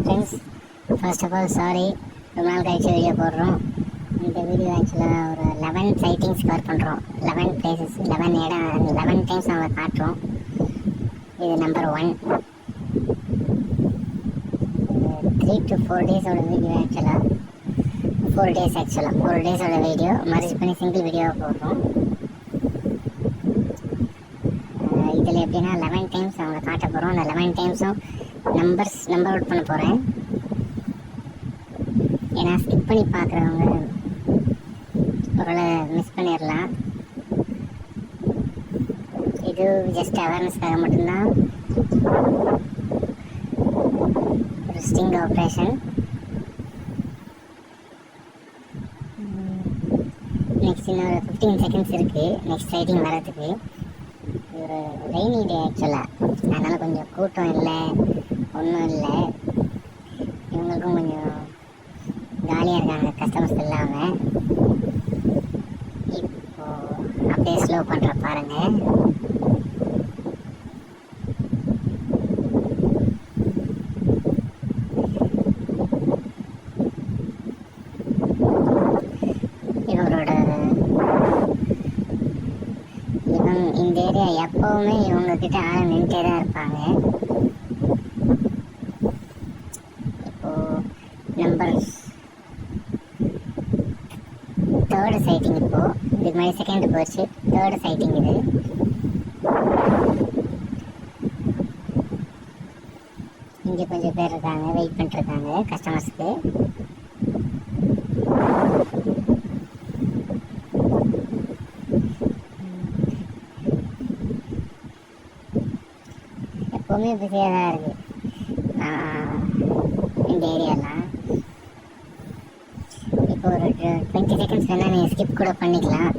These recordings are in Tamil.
Friends, first of all sorry, ரொம்ப நாள் கழிச்சு வீடியோ போடுறோம். இந்த வீடியோ ஆக்சுவலாக ஒரு 11 சைட்டிங்ஸ் கவர் பண்ணுறோம். 11 பிளேசஸ், 11 இடம், 11 டைம்ஸ் நம்ம காட்டுறோம். இது நம்பர் 1. 3 to 4 டேஸோட வீடியோ ஆக்சுவலாக 4 டேஸோட வீடியோ மர்ஜ் பண்ணி சிங்கிள் வீடியோவை போடுறோம். இதில் எப்படின்னா 11 டைம்ஸ் அவங்க காட்ட போகிறோம். அந்த 11 டைம்ஸும் நம்பர் அவுட் பண்ண போகிறேன். ஏன்னா ஸ்கிப் பண்ணி பார்க்குறவங்க ஒருவேளை மிஸ் பண்ணிடலாம். இது ஜஸ்ட் அவேர்னஸ்க்காக மட்டும்தான், ஒரு ஸ்டிங் ஆப்ரேஷன். நெக்ஸ்ட் இன்னொரு 15 செகண்ட்ஸ் இருக்குது நெக்ஸ்ட் சைட்டிங் வரதுக்கு. ஒரு ரெய்னி டே ஆக்சுவலாக, அதனால் கொஞ்சம் கூட்டம் இல்லை, ஒன்றும் இல்லை. இவங்களுக்கும் கொஞ்சம் காலியாக இருக்காங்க கஸ்டமர்ஸ் இல்லாமல். இப்போது அப்படியே ஸ்லோ பண்ணுற பாருங்கள். இந்த ஏரியா எப்போவுமே இவங்கக்கிட்ட ஆள் நின்றுட்டே தான் இருப்பாங்க. இப்போது நம்பர் 3rd சைட்டிங். இப்போது இதுக்கு மாதிரி செகண்ட் போச்சு, 3rd சைட்டிங் இது. இங்கே கொஞ்சம் பேர் இருக்காங்க, வெயிட் பண்ணிட்டுருக்காங்க கஸ்டமர்ஸ்க்கு. எப்போவுமே பிஸியாக தான் இருக்குது இந்த ஏரியாலாம். இப்போ ஒரு 20 செகண்ட்ஸ் வேணால் நீங்கள் ஸ்கிப் கூட பண்ணிக்கலாம்.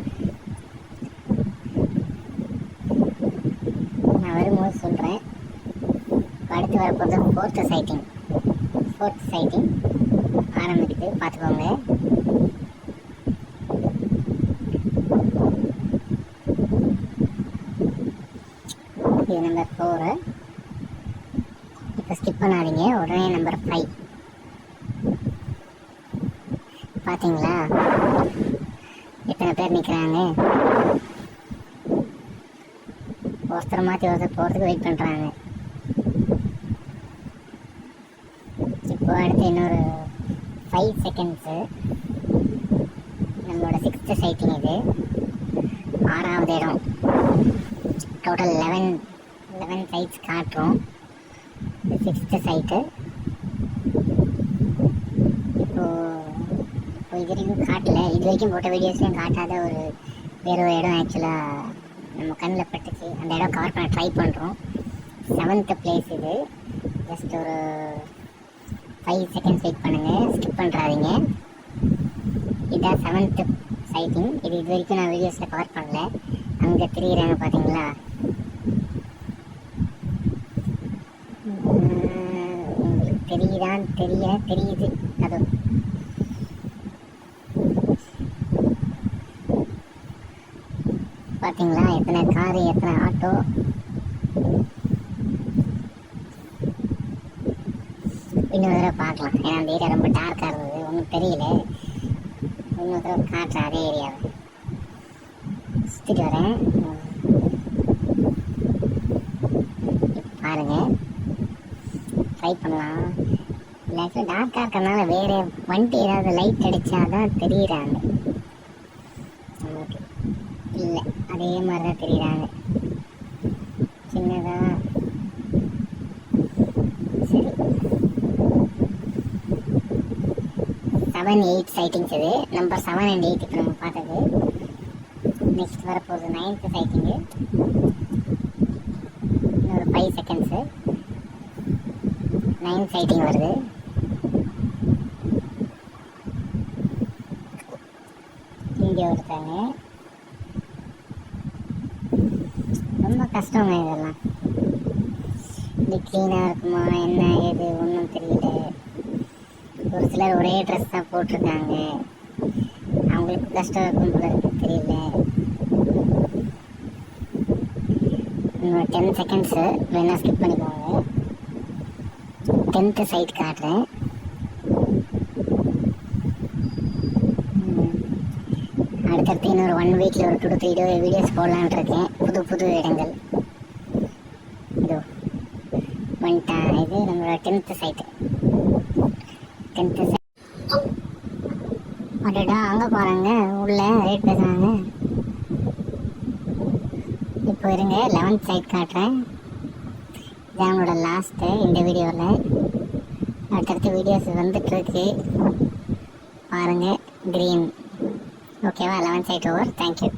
நான் வரும்போது சொல்கிறேன். அடுத்து வரப்போகிறது 4th சைட்டிங் ஆரம்பிக்குது, பார்த்துக்கோங்க. இது நம்பர் 4. இப்போ ஸ்கிப் பண்ணாதீங்க, உடனே நம்பர் 5. பார்த்தீங்களா எத்தனை பேர் நிற்கிறாங்க? ஒருத்தர் மாற்றி ஒருத்தர் போகிறதுக்கு வெயிட் பண்ணுறாங்க. இப்போ அடுத்து இன்னொரு 5 செகண்ட்ஸு. நம்மளோட 6th சைட்டிங் இது, 6வது இடம். டோட்டல் 11 சைட்ஸ் காட்டுறோம். 6th site. இப்போ இது வரைக்கும் காட்டல, இது வரைக்கும் போட்ட வீடியோஸ்லையும் காட்டாத வேறு ஒரு இடம் ஆக்சுவலாக நம்ம கண்ணில் பட்டுச்சு. அந்த இடம் கவர் பண்ண ட்ரை பண்ணுறோம். 7th பிளேஸ் இது. ஜஸ்ட் ஒரு 5 செகண்ட்ஸ் வெயிட் பண்ணுங்கள், ஸ்கிப் பண்ணுறாதீங்க. இதுதான் 7th சைட்டிங். இது வரைக்கும் நான் வீடியோஸில் கவர் பண்ணல. அங்கே தெரியுறாங்க பார்த்தீங்களா? உங்களுக்கு தெரியுது. அது பார்த்தீங்களா? எத்தனை காரு, எத்தனை ஆட்டோ. இன்னொரு தடவை பார்க்கலாம். ஏன்னா அந்த ஏரியா ரொம்ப டார்க்காக இருந்தது, ஒன்றும் தெரியல. இன்னொரு தடவை காட்டுறேன் அதே ஏரியாவை. சுற்றிட்டு வரேன், பாருங்கள். ட்ரை பண்ணலாம். இல்லாட்டி டார்க்காக இருக்கிறதுனால வேறு வண்டி ஏதாவது லைட் அடித்தாதான் தெரியுறாங்க நமக்கு. இல்லை, அதே மாதிரி தான் தெரியுறாங்க சின்னதாக. சரி, 7, 8 சைட்டிங்ஸ் இது. நம்பர் 7 and 8 இப்போ நம்ம பார்த்தது. நெக்ஸ்ட் வரப்போகுது 9th சைட்டிங்கு. இன்னொரு 5 செகண்ட்ஸு. 9th சைட்டிங் வருது. இங்கே ஒருத்தாங்க. ரொம்ப கஷ்டங்க இதெல்லாம். இது க்ளீனாக இருக்குமா என்ன ஏது ஒன்றும் தெரியல. ஒரு சிலர் ஒரே ட்ரெஸ் தான் போட்டிருக்காங்க, அவங்களுக்கு கஷ்டம் இருக்கும் போல இருக்கு, தெரியல. இன்னொரு 10 செகண்ட்ஸு வேணால் ஸ்கிப் பண்ணிக்கோங்க. 10th சைட் காட்டுறேன். அடுத்தடுத்து இன்னொரு 1 வீக்கில் ஒரு 2 to 3 வீடியோஸ் போடலான்னு இருக்கேன். புது புது இடங்கள். இதோ வந்துட்டான். இது நம்மளோட 10th சைட்டு. 10th side. அடடா, அங்கே போகிறாங்க, உள்ள ரேட் பேசுகிறாங்க. இப்போ இருங்க, 11th சைட் காட்டுறேன். இதான் நம்மளோட லாஸ்ட்டு இந்த வீடியோவில். அடுத்தடுத்த வீடியோஸ் வந்துட்டுருக்கு பாருங்கள். க்ரீன். ஓகேவா? 11th side over. தேங்க்யூ.